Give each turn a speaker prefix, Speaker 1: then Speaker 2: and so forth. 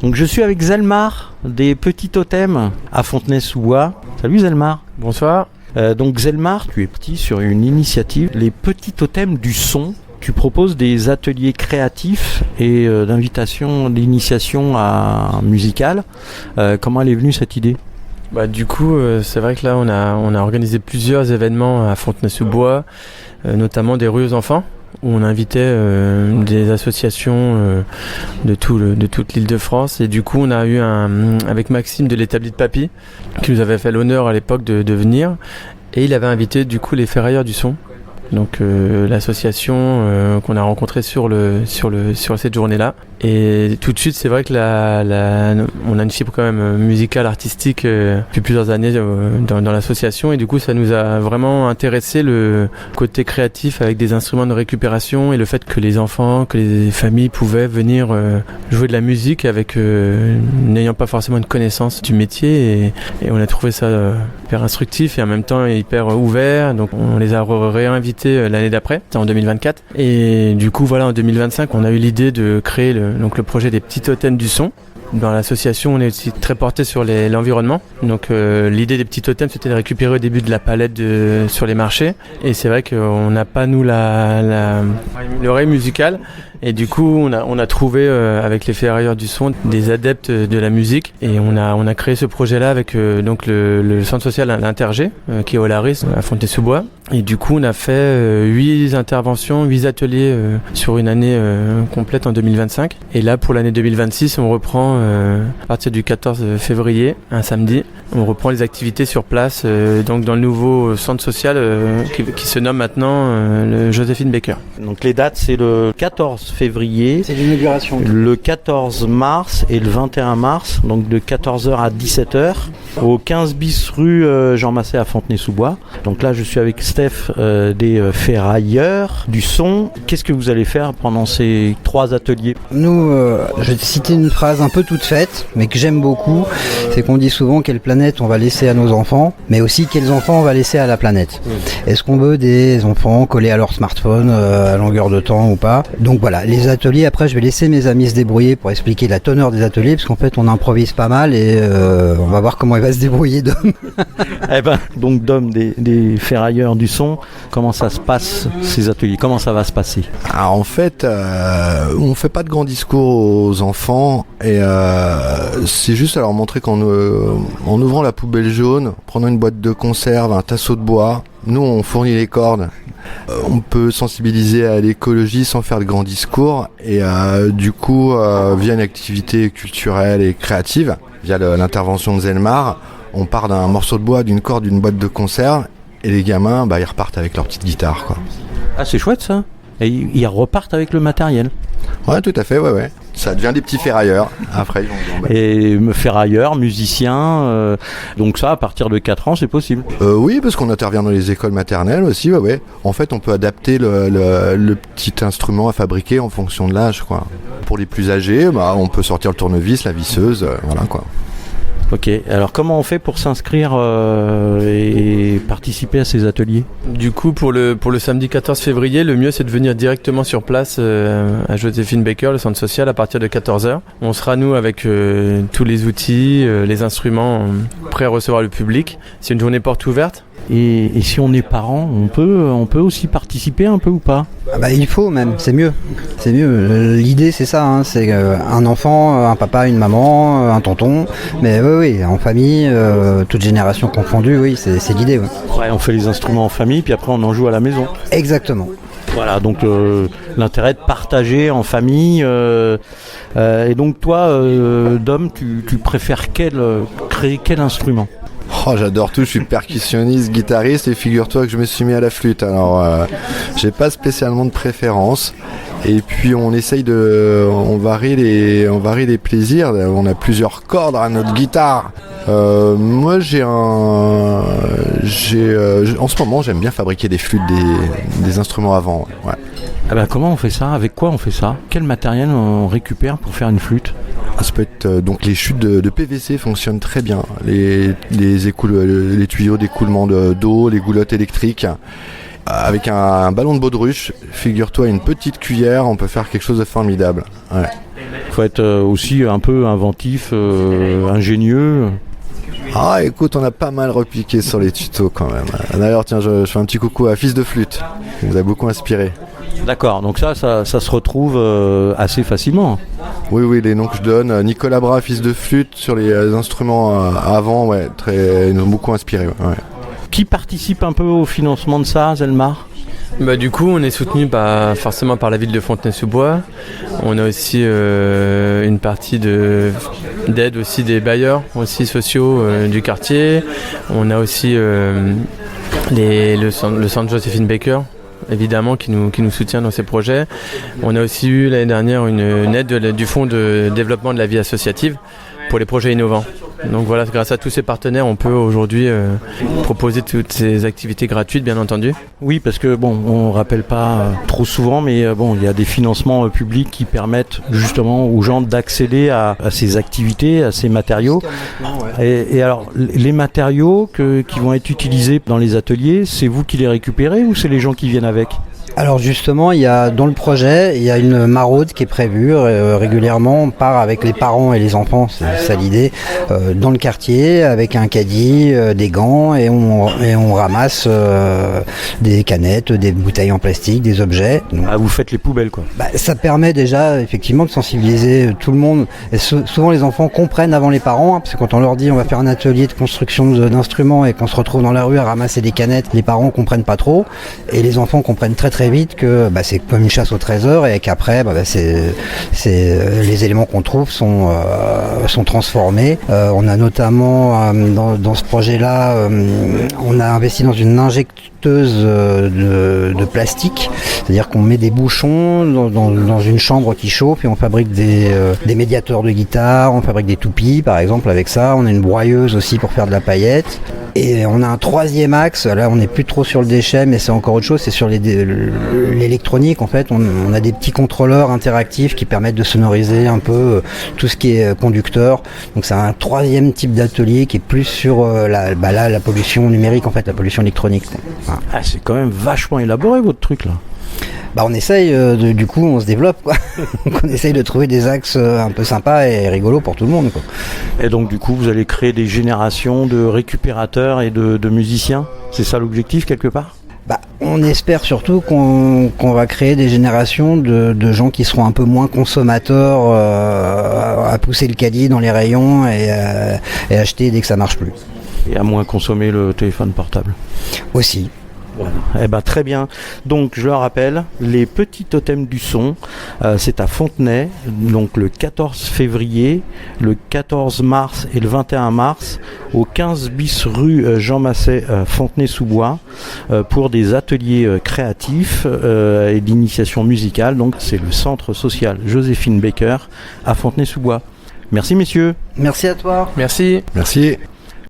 Speaker 1: Donc je suis avec Zelmar des Petits Totems à Fontenay-sous-Bois. Salut Zelmar.
Speaker 2: Bonsoir.
Speaker 1: Donc Zelmar, tu es parti sur une initiative, les Petits Totems du son. Tu proposes des ateliers créatifs et d'initiation à musicale. Comment elle est venue cette idée ?
Speaker 2: Du coup, c'est vrai que là, on a organisé plusieurs événements à Fontenay-sous-Bois, notamment des rues aux enfants, où on invitait des associations de toute l'Île-de-France. Et du coup, on a eu avec Maxime de l'établi de Papy, qui nous avait fait l'honneur à l'époque de venir. Et il avait invité du coup les ferrailleurs du son. Donc l'association qu'on a rencontrée sur cette journée-là. Et tout de suite, c'est vrai que on a une fibre quand même musicale, artistique depuis plusieurs années dans l'association. Et du coup, ça nous a vraiment intéressé le côté créatif avec des instruments de récupération et le fait que les enfants, que les familles pouvaient venir jouer de la musique avec n'ayant pas forcément une connaissance du métier. Et on a trouvé ça hyper instructif et en même temps hyper ouvert. Donc on les a réinvités l'année d'après, en 2024. Et du coup, voilà, en 2025, on a eu l'idée de créer le projet des Petits Totems du son. Dans l'association, on est aussi très porté sur l'environnement. Donc l'idée des Petits Totems, c'était de récupérer au début de la palette sur les marchés. Et c'est vrai qu'on n'a pas, nous, l'oreille musicale. Et du coup, on a trouvé avec les ferrailleurs du son des adeptes de la musique. Et on a créé ce projet-là avec donc le centre social L'Intergé, qui est au Laris, à Fontenay-sous-Bois. Et du coup, on a fait 8 interventions, 8 ateliers sur une année complète en 2025. Et là, pour l'année 2026, on reprend à partir du 14 février, un samedi. On reprend les activités sur place, donc dans le nouveau centre social qui se nomme maintenant le Joséphine Baker.
Speaker 1: Donc les dates, c'est le 14 février,
Speaker 3: c'est l'inauguration,
Speaker 1: le 14 mars et le 21 mars, donc de 14h à 17h, au 15 bis rue Jean Massé à Fontenay-sous-Bois. Donc là, je suis avec Steph des ferrailleurs du son. Qu'est-ce que vous allez faire pendant ces 3 ateliers ?
Speaker 3: Nous, je vais te citer une phrase un peu toute faite, mais que j'aime beaucoup. C'est qu'on dit souvent quelle planète on va laisser à nos enfants, mais aussi quels enfants on va laisser à la planète. Est-ce qu'on veut des enfants collés à leur smartphone à longueur de temps ou pas ? Donc voilà, les ateliers, après je vais laisser mes amis se débrouiller pour expliquer la teneur des ateliers, parce qu'en fait on improvise pas mal et on va voir comment il va se débrouiller Dom.
Speaker 1: Donc Dom des ferrailleurs du son, comment ça se passe ces ateliers ? Comment ça va se passer ?
Speaker 4: Alors en fait, on fait pas de grands discours aux enfants et c'est juste à leur montrer qu'en ouvrant la poubelle jaune, prenant une boîte de conserve, un tasseau de bois, nous on fournit les cordes. On peut sensibiliser à l'écologie sans faire de grands discours et du coup via une activité culturelle et créative, via l'intervention de Zelmar, on part d'un morceau de bois, d'une corde, d'une boîte de conserve et les gamins ils repartent avec leur petite guitare quoi.
Speaker 1: Ah c'est chouette ça. Et ils repartent avec le matériel.
Speaker 4: Ouais tout à fait, ouais. Ça devient des petits ferrailleurs. Après,
Speaker 1: et ferrailleurs, musiciens, donc ça, à partir de 4 ans, c'est possible.
Speaker 4: Oui, parce qu'on intervient dans les écoles maternelles aussi, ouais. En fait, on peut adapter le petit instrument à fabriquer en fonction de l'âge, quoi. Pour les plus âgés, on peut sortir le tournevis, la visseuse, voilà, quoi.
Speaker 1: Ok, alors comment on fait pour s'inscrire et participer à ces ateliers ?
Speaker 2: Du coup, pour le samedi 14 février, le mieux c'est de venir directement sur place à Joséphine Baker, le centre social, à partir de 14h. On sera nous avec tous les outils, les instruments prêts à recevoir le public. C'est une journée porte ouverte.
Speaker 1: Et si on est parent, on peut aussi participer un peu ou pas ?
Speaker 3: Il faut même, c'est mieux. C'est mieux. L'idée c'est ça, c'est un enfant, un papa, une maman, un tonton. Mais oui, en famille, toute génération confondue, oui, c'est l'idée.
Speaker 1: Ouais, on fait les instruments en famille, puis après on en joue à la maison.
Speaker 3: Exactement.
Speaker 1: Voilà, donc l'intérêt de partager en famille. Et donc toi, Dom, tu préfères créer quel instrument ?
Speaker 4: Oh, j'adore tout, je suis percussionniste, guitariste et figure-toi que je me suis mis à la flûte. Alors, j'ai pas spécialement de préférence. Et puis on varie les plaisirs. On a plusieurs cordes à notre guitare. Moi, en ce moment, j'aime bien fabriquer des flûtes, des instruments à vent. Ouais.
Speaker 1: Comment on fait ça ? Avec quoi on fait ça ? Quel matériel on récupère pour faire une flûte ?
Speaker 4: Ça peut être donc les chutes de PVC fonctionnent très bien. Les tuyaux d'écoulement d'eau, les goulottes électriques. Avec un ballon de baudruche, figure-toi une petite cuillère, on peut faire quelque chose de formidable. Ouais.
Speaker 1: faut être aussi un peu inventif, ingénieux.
Speaker 4: Ah, écoute, on a pas mal repiqué sur les tutos quand même. D'ailleurs, tiens, je fais un petit coucou à Fils de Flûte, qui nous a beaucoup inspiré.
Speaker 1: D'accord, donc ça se retrouve assez facilement.
Speaker 4: Oui, les noms que je donne. Nicolas Bras, Fils de Flûte, sur les instruments avant, ouais, ils nous ont beaucoup inspiré. Ouais.
Speaker 1: Qui participe un peu au financement de ça, Zelmar ?
Speaker 2: Du coup, on est soutenu forcément par la ville de Fontenay-sous-Bois. On a aussi une partie d'aide aussi des bailleurs aussi sociaux du quartier. On a aussi le centre Joséphine Baker, évidemment, qui nous soutient dans ces projets. On a aussi eu l'année dernière une aide du Fonds de développement de la vie associative pour les projets innovants. Donc voilà, grâce à tous ces partenaires, on peut aujourd'hui proposer toutes ces activités gratuites, bien entendu.
Speaker 1: Oui, parce que on rappelle pas trop souvent, mais il y a des financements publics qui permettent justement aux gens d'accéder à ces activités, à ces matériaux. Et alors, les matériaux qui vont être utilisés dans les ateliers, c'est vous qui les récupérez ou c'est les gens qui viennent avec ?
Speaker 3: Alors justement, dans le projet, il y a une maraude qui est prévue régulièrement. On part avec les parents et les enfants, c'est ça l'idée, dans le quartier avec un caddie, des gants et on ramasse des canettes, des bouteilles en plastique, des objets. Donc,
Speaker 1: vous faites les poubelles quoi.
Speaker 3: Ça permet déjà effectivement de sensibiliser tout le monde. Et souvent les enfants comprennent avant les parents, parce que quand on leur dit on va faire un atelier de construction d'instruments et qu'on se retrouve dans la rue à ramasser des canettes, les parents comprennent pas trop et les enfants comprennent très vite que c'est comme une chasse au trésor et qu'après les éléments qu'on trouve sont transformés. On a notamment dans ce projet-là, on a investi dans une injecteuse de plastique, c'est-à-dire qu'on met des bouchons dans une chambre qui chauffe et on fabrique des médiateurs de guitare, on fabrique des toupies par exemple avec ça, on a une broyeuse aussi pour faire de la paillette. Et on a un troisième axe, là on n'est plus trop sur le déchet mais c'est encore autre chose, c'est sur l'électronique en fait. On a des petits contrôleurs interactifs qui permettent de sonoriser un peu tout ce qui est conducteur. Donc c'est un troisième type d'atelier qui est plus sur la pollution numérique en fait, la pollution électronique. Voilà.
Speaker 1: Ah, c'est quand même vachement élaboré votre truc là.
Speaker 3: On essaye, du coup on se développe quoi. Donc on essaye de trouver des axes un peu sympas et rigolos pour tout le monde quoi.
Speaker 1: Et donc du coup vous allez créer des générations de récupérateurs et de musiciens, c'est ça l'objectif quelque part ?
Speaker 3: On espère surtout qu'on va créer des générations de gens qui seront un peu moins consommateurs à pousser le caddie dans les rayons et acheter dès que ça marche plus.
Speaker 1: Et à moins consommer le téléphone portable.
Speaker 3: Aussi.
Speaker 1: Voilà. Très bien. Donc je le rappelle, les petits totems du son, c'est à Fontenay, donc le 14 février, le 14 mars et le 21 mars, au 15 bis rue Jean Masset, Fontenay-sous-Bois, pour des ateliers créatifs et d'initiation musicale. Donc c'est le centre social Joséphine Baker à Fontenay-sous-Bois. Merci messieurs.
Speaker 3: Merci à toi.
Speaker 2: Merci.
Speaker 4: Merci.